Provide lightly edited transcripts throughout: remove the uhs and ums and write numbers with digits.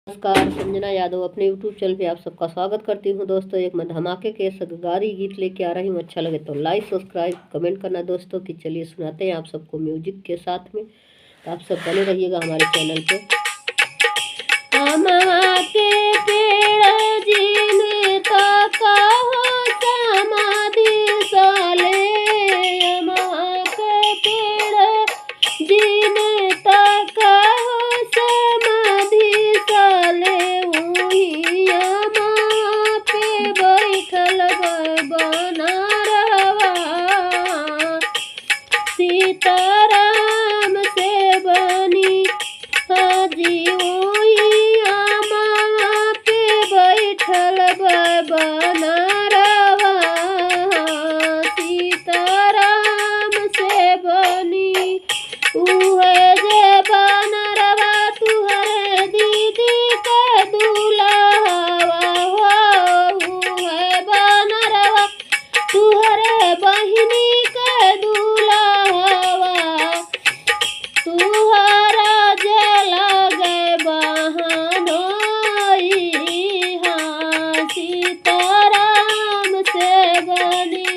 नमस्कार, संजना यादव अपने YouTube channel पे आप सबका स्वागत करती हूँ। दोस्तों, एक मैं धमाके के सगारी गीत लेके आ रही हूँ। अच्छा लगे तो लाइक सब्सक्राइब कमेंट करना दोस्तों। कि चलिए सुनाते हैं आप सबको म्यूजिक के साथ में। तो आप सब बने रहिएगा हमारे चैनल पे। सीताराम से बनी हाजी ओइया माँ पे बैठल बनरवा। सीताराम से बनी उहे जे बनरवा तुहरे दीदी के दुल्हवा हो। उहे बनरवा तुहरे बहिनी के दुल्हवा। तुहरा जे लगे बहनोई हाँ। सीताराम से बनी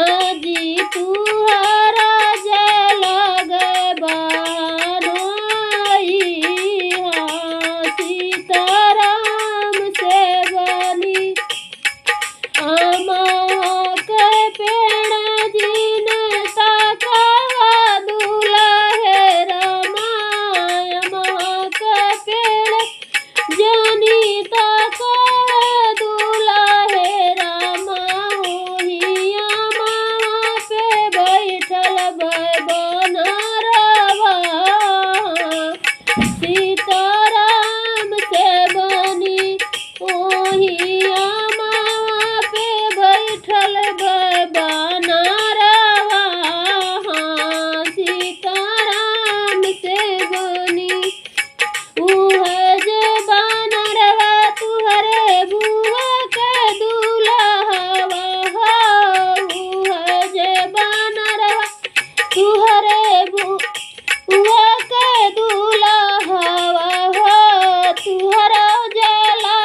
हाजी तुहरा जे लगे बहनोई हाँ। सीताराम से बनी अमवा के पेड़ जिन तका दुल्हे रमाय। अमवा के पेड़ जनी तका दुल्हे रमा होही। अमवा पे बैठल बनरवा। सीताराम से बनी ओही बैठल बनरवा। सीताराम से बनी उहे जे बनरवा तुहरे बुआ के दुल्हवा हो। उहे जे बनरवा तुहरे बुआ के दुल्हवा हो। तुहरा जला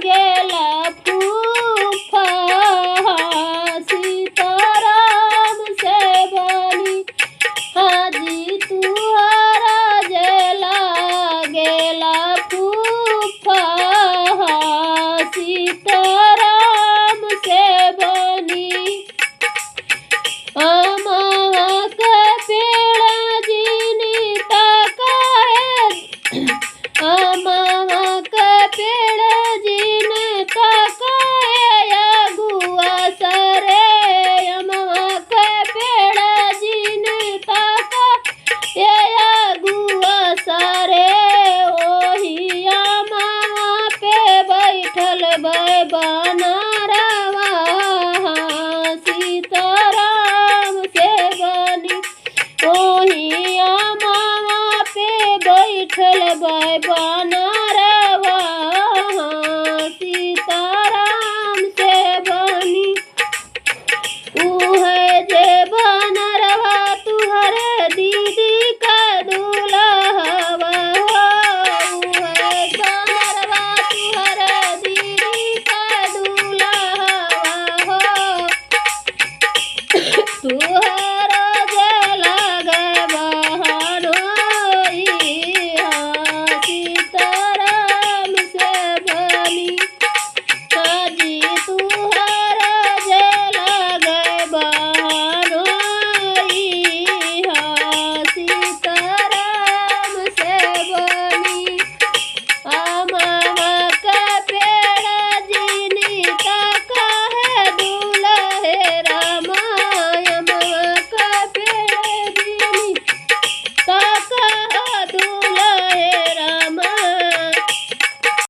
गेला फूफा। सीताराम से बनी हाजी तुहरा जला गेला फूफा। सीताराम से बनी अमवा के पेड़ जिनी तकाए। अमवा के पेड़ जिन तकाए अगुआ सरे। अमवा के पेड़ जिन तकाए अगुआ सरे। ओही अमवा पे बैठल बनरवा। सीताराम से बनी ओही अमवा पे बैठल बन